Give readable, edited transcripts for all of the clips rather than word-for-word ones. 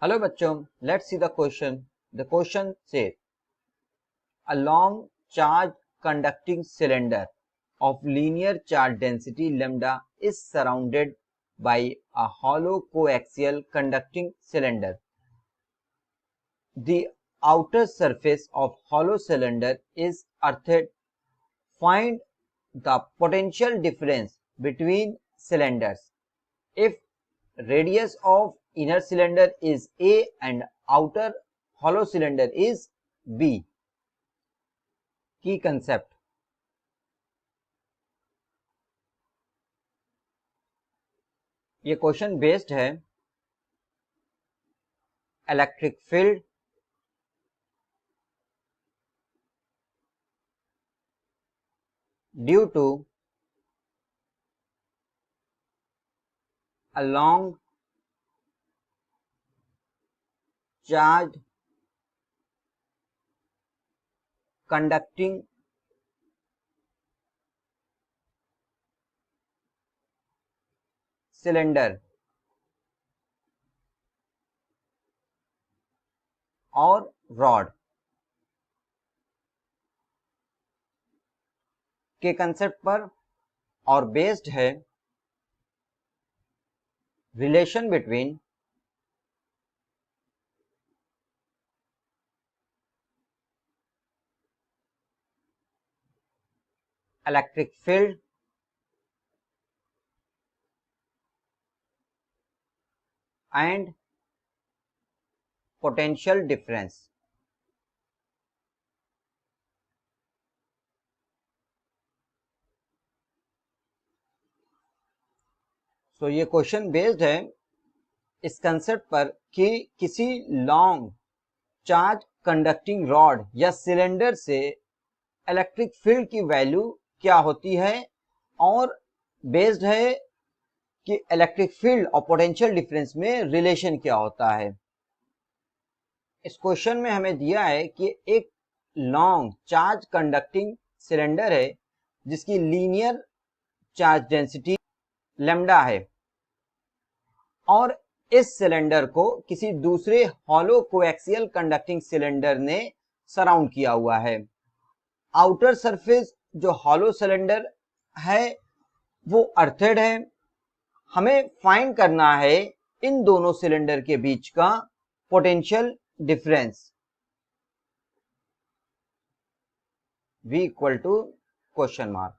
Hello bachchon, let's see the question. The question says, a long charge conducting cylinder of linear charge density lambda is surrounded by a hollow coaxial conducting cylinder. The outer surface of hollow cylinder is earthed. Find the potential difference between cylinders if radius of inner cylinder is A and outer hollow cylinder is B. Key concept. ये question based है electric field, due to a long charged conducting cylinder और rod के concept पर और based है relation between electric field and potential difference. तो ये question based है इस कंसेप्ट पर कि किसी लॉन्ग चार्ज कंडक्टिंग रॉड या सिलेंडर से इलेक्ट्रिक फील्ड की वैल्यू क्या होती है और बेस्ड है कि इलेक्ट्रिक फील्ड और पोटेंशियल डिफरेंस में रिलेशन क्या होता है. इस क्वेश्चन में हमें दिया है कि एक लॉन्ग चार्ज कंडक्टिंग सिलेंडर है जिसकी लीनियर चार्ज डेंसिटी लैम्डा है और इस सिलेंडर को किसी दूसरे हॉलो कोएक्सियल कंडक्टिंग सिलेंडर ने सराउंड किया हुआ है. आउटर सरफेस जो हॉलो सिलेंडर है वो अर्थेड है. हमें फाइंड करना है इन दोनों सिलेंडर के बीच का potential difference. V equal to question mark.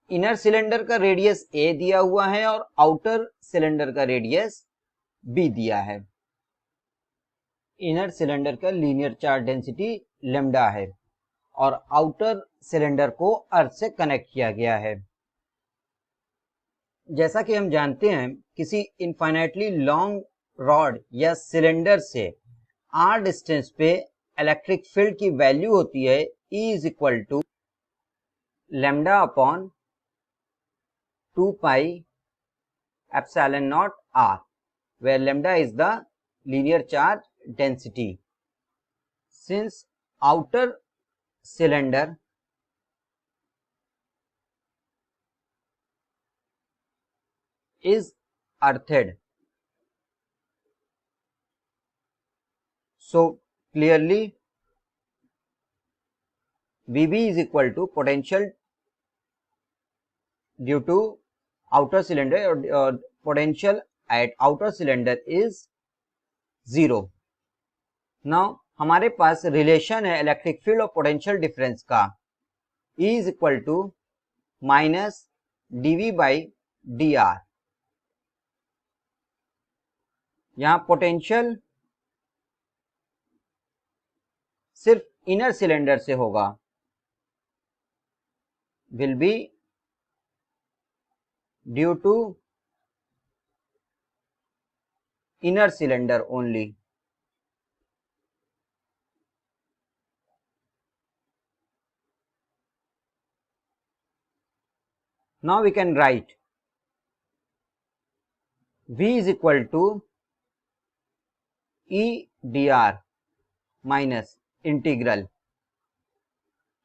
Inner cylinder का रेडियस A दिया हुआ है और आउटर सिलेंडर का रेडियस B दिया है. इनर सिलेंडर का लीनियर चार्ज डेंसिटी लैम्डा है और आउटर सिलेंडर को अर्थ से कनेक्ट किया गया है. जैसा कि हम जानते हैं किसी इनफाइनाइटली लॉन्ग रॉड या सिलेंडर से r डिस्टेंस पे इलेक्ट्रिक फील्ड की वैल्यू होती है E is equal to lambda upon 2 pi epsilon naught r, where lambda is the linear charge density. Since outer cylinder is earthed, so clearly VB is equal to potential due to outer cylinder or potential at outer cylinder is 0. Now हमारे पास relation है electric field और potential difference का. E is equal to minus dV by dr. यहां potential सिर्फ inner cylinder से होगा, will be due to inner cylinder only. Now we can write V is equal to E dr minus integral.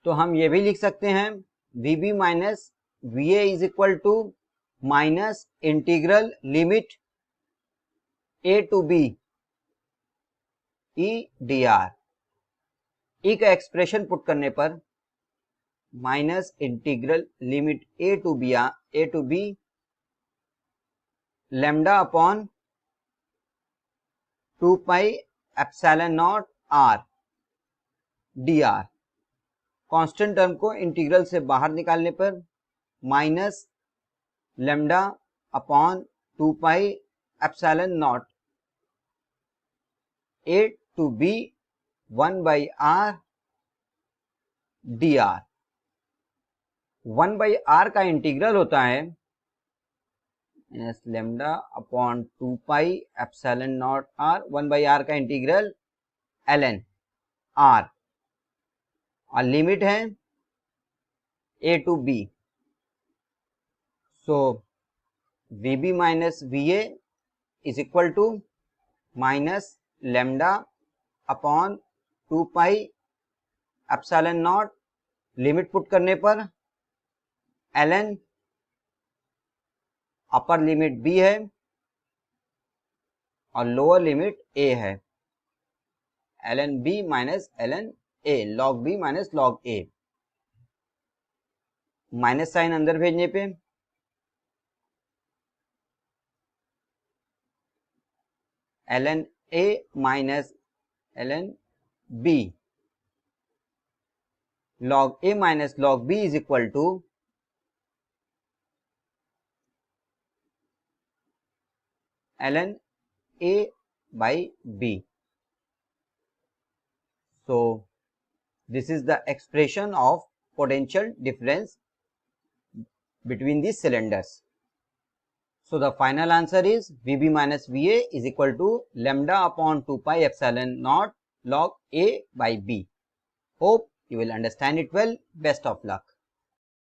तो हम ये भी लिख सकते हैं VB minus VA is equal to minus integral limit A to B E D R, E का expression put करने पर minus integral limit A to B lambda upon 2 pi epsilon not R D R. Constant term को integral से बाहर निकालने पर minus lambda upon 2 pi epsilon not A to B 1 by are D r. 1 by r का integral होता है lambda upon 2 pi epsilon not r, 1 by r का integral ln r, और लिमिट है a to b। So vb minus va is equal to minus lambda upon 2 pi epsilon naught, limit put करने पर ln upper limit b है और lower limit a है, ln b minus ln a, log b minus log a। Minus sign अंदर भेजने पे ln a minus ln b log a minus log b is equal to ln a by b. So this is the expression of potential difference between these cylinders. So the final answer is Vb minus Va is equal to lambda upon 2 pi epsilon naught log A by B. Hope you will understand it well. Best of luck.